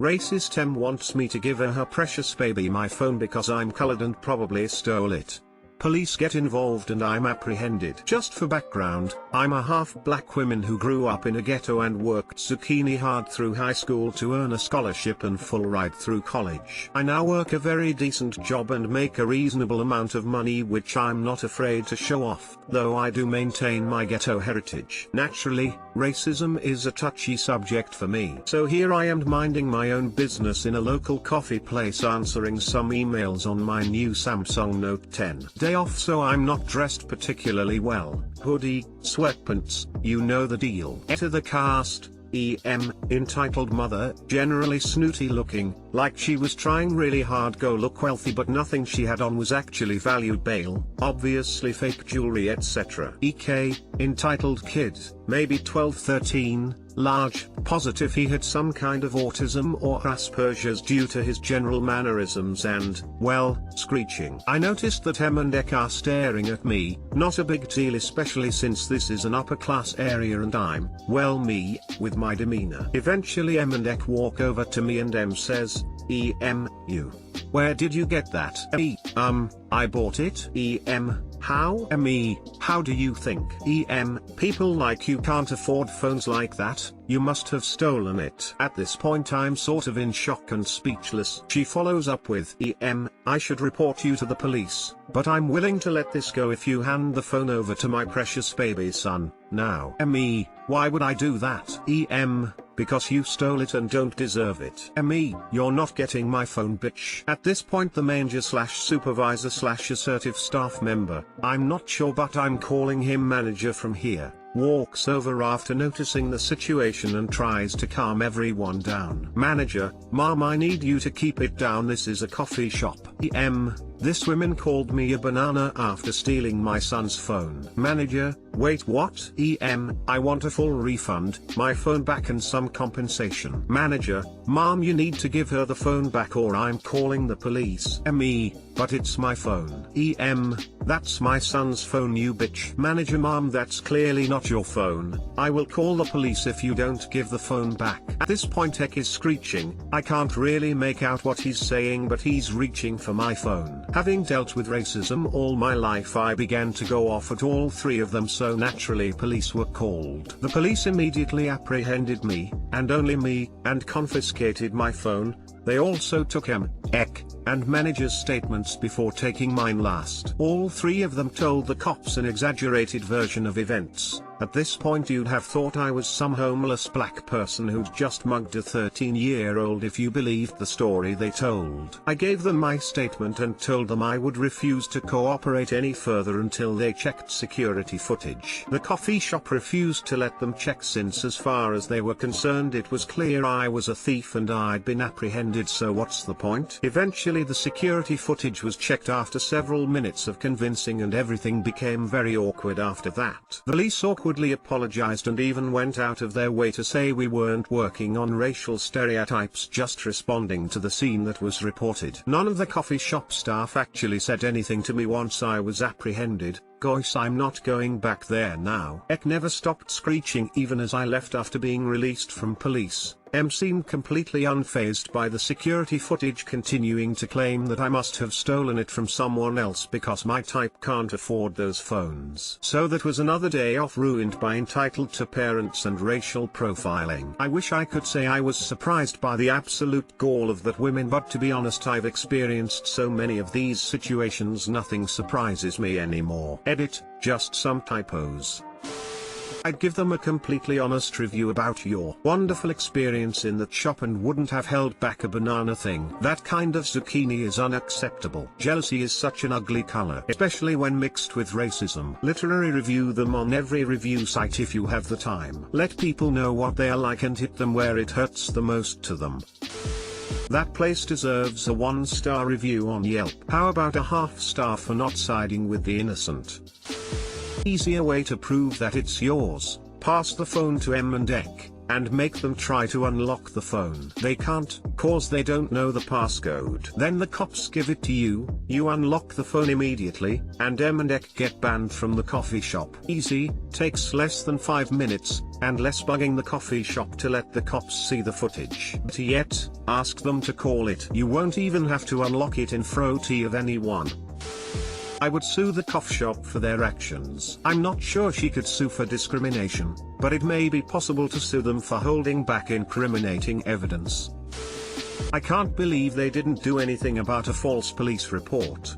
Racist M wants me to give her precious baby my phone because I'm colored and probably stole it. Police get involved and I'm apprehended. Just for background, I'm a half-black woman who grew up in a ghetto and worked zucchini hard through high school to earn a scholarship and full ride through college. I now work a very decent job and make a reasonable amount of money which I'm not afraid to show off, though I do maintain my ghetto heritage. Naturally, racism is a touchy subject for me. So here I am minding my own business in a local coffee place answering some emails on my new Samsung Note 10. Day off, so I'm not dressed particularly well. Hoodie, sweatpants, you know the deal. Enter the cast. Entitled mother, generally snooty looking, like she was trying really hard go look wealthy but nothing she had on was actually valued bail, obviously fake jewelry etc. Entitled kid, maybe 12-13, large, positive he had some kind of autism or Asperger's due to his general mannerisms and, well, screeching. I noticed that Em and Ek are staring at me, not a big deal especially since this is an upper class area and I'm, well me, with my demeanor. Eventually Em and Ek walk over to me and Em says, you. Where did you get that? I bought it. How? How do you think? People like you can't afford phones like that, you must have stolen it. At this point I'm sort of in shock and speechless. She follows up with, I should report you to the police, but I'm willing to let this go if you hand the phone over to my precious baby son, now. Why would I do that? Because you stole it and don't deserve it. You're not getting my phone bitch. At this point the manager/supervisor/assertive staff member, I'm not sure but I'm calling him manager from here, walks over after noticing the situation and tries to calm everyone down. Manager, ma'am, I need you to keep it down, this is a coffee shop. This woman called me a banana after stealing my son's phone. Manager, wait, what? I want a full refund, my phone back and some compensation. Manager, ma'am, you need to give her the phone back or I'm calling the police. But it's my phone. That's my son's phone, you bitch. Manager, ma'am, that's clearly not your phone. I will call the police if you don't give the phone back. At this point Ek is screeching. I can't really make out what he's saying but he's reaching for my phone. Having dealt with racism all my life I began to go off at all three of them, so naturally police were called. The police immediately apprehended me, and only me, and confiscated my phone. They also took Em, Ek, and manager's statements before taking mine last. All three of them told the cops an exaggerated version of events. At this point you'd have thought I was some homeless black person who'd just mugged a 13-year-old if you believed the story they told. I gave them my statement and told them I would refuse to cooperate any further until they checked security footage. The coffee shop refused to let them check since as far as they were concerned it was clear I was a thief and I'd been apprehended, so what's the point? Eventually the security footage was checked after several minutes of convincing and everything became very awkward after that. The police awkwardly apologized and even went out of their way to say we weren't working on racial stereotypes, just responding to the scene that was reported. None of the coffee shop staff actually said anything to me once I was apprehended. Gosh, I'm not going back there now. Ek never stopped screeching even as I left after being released from police. Em seemed completely unfazed by the security footage, continuing to claim that I must have stolen it from someone else because my type can't afford those phones. So that was another day off ruined by entitled to parents and racial profiling. I wish I could say I was surprised by the absolute gall of that women, but to be honest I've experienced so many of these situations nothing surprises me anymore. Edit, just some typos. I'd give them a completely honest review about your wonderful experience in that shop and wouldn't have held back a banana thing. That kind of zucchini is unacceptable. Jealousy is such an ugly color, especially when mixed with racism. Literally review them on every review site if you have the time. Let people know what they are like and hit them where it hurts the most to them. That place deserves a 1-star review on Yelp. How about a half-star for not siding with the innocent? Easier way to prove that it's yours: pass the phone to Em and Ek, and make them try to unlock the phone. They can't, cause they don't know the passcode. Then the cops give it to you, you unlock the phone immediately, and Em and Ek get banned from the coffee shop. Easy, takes less than 5 minutes, and less bugging the coffee shop to let the cops see the footage. But yet, Ask them to call it. You won't even have to unlock it in front of anyone. I would sue the cough shop for their actions. I'm not sure she could sue for discrimination, but it may be possible to sue them for holding back incriminating evidence. I can't believe they didn't do anything about a false police report.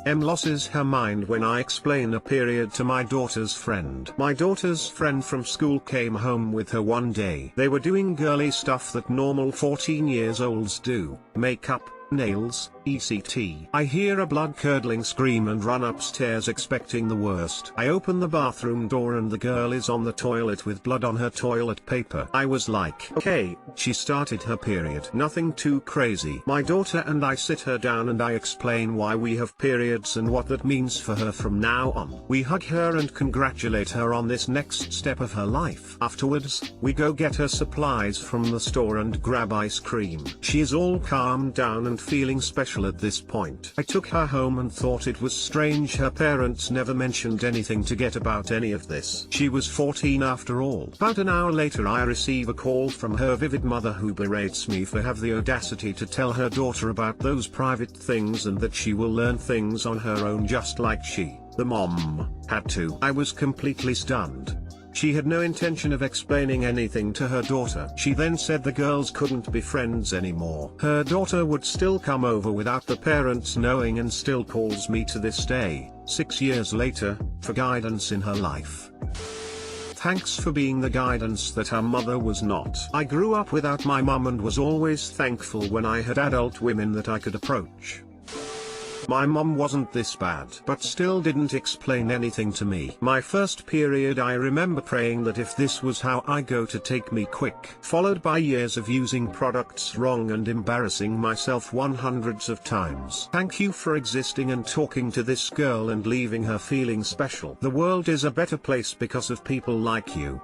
M loses her mind when I explain a period to my daughter's friend. My daughter's friend from school came home with her one day. They were doing girly stuff that normal 14-year-olds do: makeup, nails, etc. I hear a blood-curdling scream and run upstairs expecting the worst. I open the bathroom door and the girl is on the toilet with blood on her toilet paper. I was like, okay, she started her period. Nothing too crazy. My daughter and I sit her down and I explain why we have periods and what that means for her from now on. We hug her and congratulate her on this next step of her life. Afterwards, we go get her supplies from the store and grab ice cream. She is all calmed down and feeling special at this point. I took her home and thought it was strange her parents never mentioned anything to get about any of this. She was 14 after all. About an hour later I receive a call from her vivid mother who berates me for have the audacity to tell her daughter about those private things and that she will learn things on her own just like she, the mom, had to. I was completely stunned. She had no intention of explaining anything to her daughter. She then said the girls couldn't be friends anymore. Her daughter would still come over without the parents knowing and still calls me to this day, 6 years later, for guidance in her life. Thanks for being the guidance that her mother was not. I grew up without my mum and was always thankful when I had adult women that I could approach. My mum wasn't this bad, but still didn't explain anything to me. My first period, I remember praying that if this was how I go to take me quick, followed by years of using products wrong and embarrassing myself hundreds of times. Thank you for existing and talking to this girl and leaving her feeling special. The world is a better place because of people like you.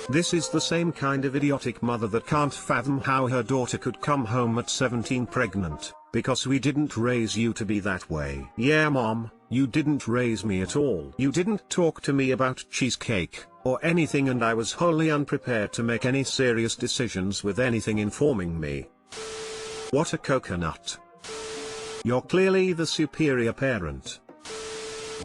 This is the same kind of idiotic mother that can't fathom how her daughter could come home at 17 pregnant, because we didn't raise you to be that way. Yeah mom, you didn't raise me at all. You didn't talk to me about cheesecake, or anything, and I was wholly unprepared to make any serious decisions with anything informing me. What a coconut. You're clearly the superior parent.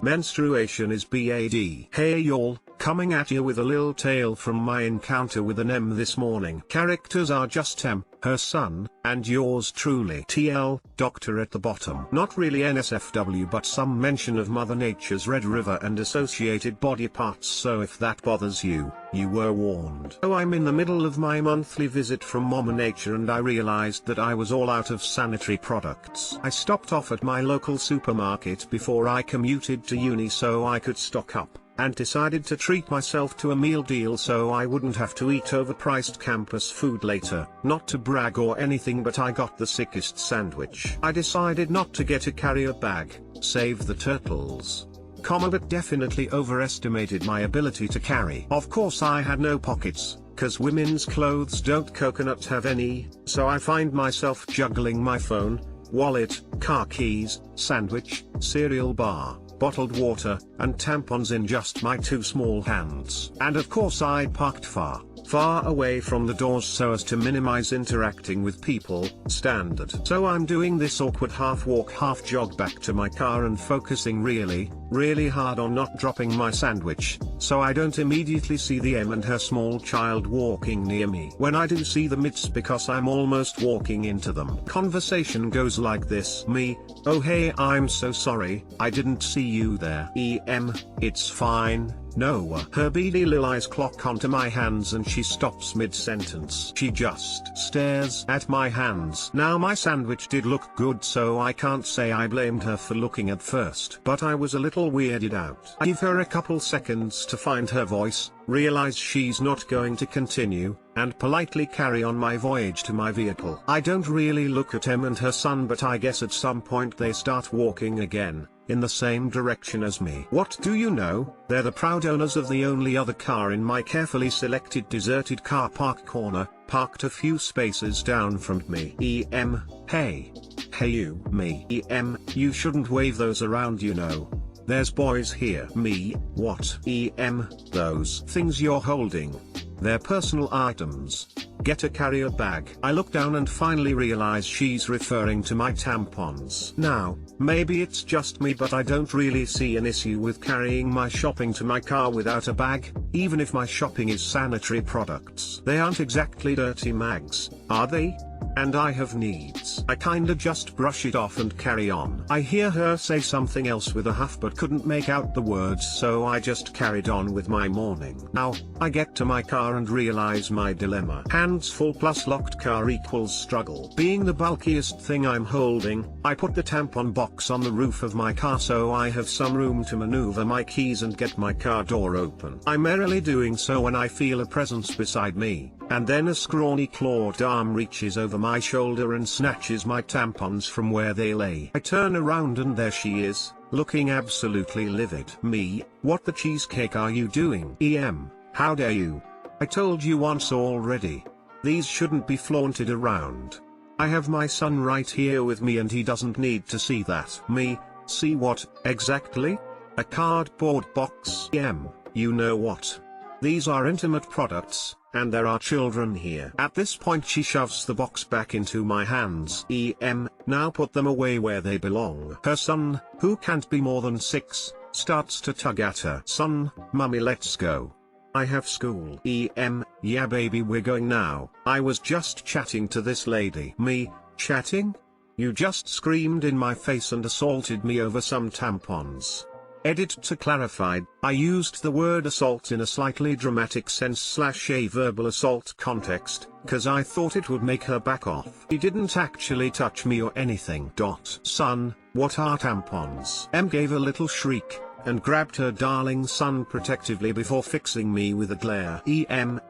Menstruation is bad. Hey y'all, coming at you with a little tale from my encounter with an M this morning. Characters are just M, her son, and yours truly. TL, doctor at the bottom. Not really NSFW, but some mention of Mother Nature's Red River and associated body parts, so if that bothers you, you were warned. Oh, I'm in the middle of my monthly visit from Mama Nature and I realized that I was all out of sanitary products. I stopped off at my local supermarket before I commuted to uni so I could stock up, and decided to treat myself to a meal deal so I wouldn't have to eat overpriced campus food later. Not to brag or anything, but I got the sickest sandwich. I decided not to get a carrier bag, save the turtles. But definitely overestimated my ability to carry. Of course I had no pockets, cause women's clothes don't coconut have any, so I find myself juggling my phone, wallet, car keys, sandwich, cereal bar, bottled water, and tampons in just my two small hands. And of course I parked far away from the doors so as to minimize interacting with people, standard. So I'm doing this awkward half walk half jog back to my car and focusing really hard on not dropping my sandwich, so I don't immediately see the M and her small child walking near me. When I do see them, it's because I'm almost walking into them. Conversation goes like this: me, oh hey, I'm so sorry, I didn't see you there. EM, it's fine. No. Her beady little eyes clock onto my hands and she stops mid-sentence. She just stares at my hands. Now my sandwich did look good, so I can't say I blamed her for looking at first, but I was a little weirded out. I give her a couple seconds to find her voice, realize she's not going to continue, and politely carry on my voyage to my vehicle. I don't really look at Em and her son, but I guess at some point they start walking again, in the same direction as me. What do you know, they're the proud owners of the only other car in my carefully selected deserted car park corner, parked a few spaces down from me. EM, hey. Hey you, me. EM, you shouldn't wave those around, you know. There's boys here. Me, what? EM, those things you're holding. They're personal items. Get a carrier bag. I look down and finally realize she's referring to my tampons. Now, maybe it's just me, but I don't really see an issue with carrying my shopping to my car without a bag, even if my shopping is sanitary products. They aren't exactly dirty mags, are they? And I have needs. I kinda just brush it off and carry on. I hear her say something else with a huff but couldn't make out the words, so I just carried on with my morning. Now, I get to my car and realize my dilemma. Hands full plus locked car equals struggle. Being the bulkiest thing I'm holding, I put the tampon box on the roof of my car so I have some room to maneuver my keys and get my car door open. I'm merrily doing so when I feel a presence beside me, and then a scrawny clawed arm reaches over my shoulder and snatches my tampons from where they lay. I turn around and there she is, looking absolutely livid. Me, what the cheesecake are you doing? How dare you? I told you once already. These shouldn't be flaunted around. I have my son right here with me and he doesn't need to see that. Me, see what, exactly? A cardboard box? You know what? These are intimate products, and there are children here. At this point she shoves the box back into my hands. Now put them away where they belong. Her son, who can't be more than 6, starts to tug at her. Son, mummy, let's go. I have school. Yeah baby, we're going now. I was just chatting to this lady. Me, chatting? You just screamed in my face and assaulted me over some tampons. Edit to clarify, I used the word assault in a slightly dramatic sense / a verbal assault context, cause I thought it would make her back off. He didn't actually touch me or anything. Son, what are tampons? Gave a little shriek, and grabbed her darling son protectively before fixing me with a glare.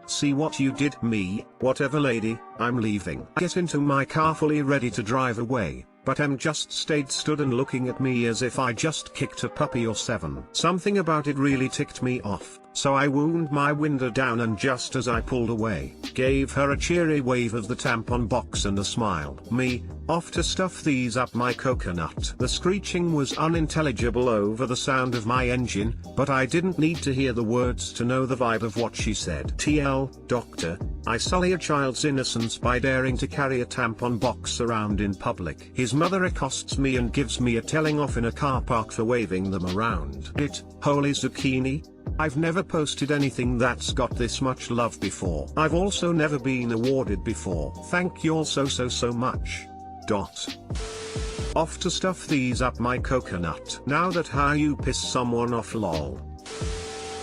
See what you did? Me, whatever lady, I'm leaving. I get into my car fully ready to drive away, but just stood and looking at me as if I just kicked a puppy or 7. Something about it really ticked me off, so I wound my window down and just as I pulled away, gave her a cheery wave of the tampon box and a smile. Me, off to stuff these up my coconut. The screeching was unintelligible over the sound of my engine, but I didn't need to hear the words to know the vibe of what she said. Doctor, I sully a child's innocence by daring to carry a tampon box around in public. His mother accosts me and gives me a telling off in a car park for waving them around. Holy zucchini? I've never posted anything that's got this much love before. I've also never been awarded before. Thank you all so much. Off to stuff these up my coconut. Now that how you piss someone off, lol.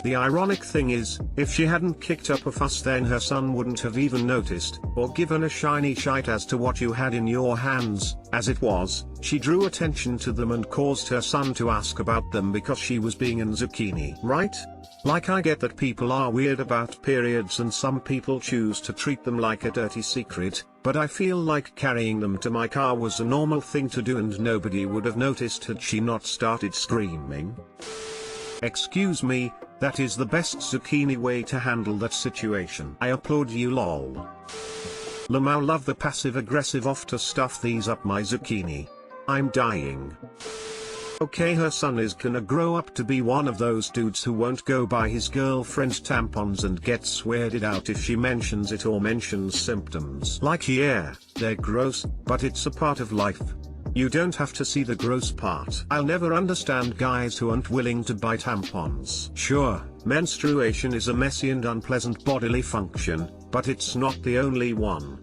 The ironic thing is, if she hadn't kicked up a fuss then her son wouldn't have even noticed, or given a shiny shite as to what you had in your hands. As it was, she drew attention to them and caused her son to ask about them because she was being an zucchini. Right? Like, I get that people are weird about periods and some people choose to treat them like a dirty secret, but I feel like carrying them to my car was a normal thing to do and nobody would have noticed had she not started screaming. Excuse me, that is the best zucchini way to handle that situation. I applaud you, lol. Lamau, love the passive aggressive off to stuff these up my zucchini. I'm dying. Okay, her son is gonna grow up to be one of those dudes who won't go buy his girlfriend's tampons and gets weirded out if she mentions it or mentions symptoms. Like, yeah, they're gross, but it's a part of life. You don't have to see the gross part. I'll never understand guys who aren't willing to buy tampons. Sure, menstruation is a messy and unpleasant bodily function, but it's not the only one.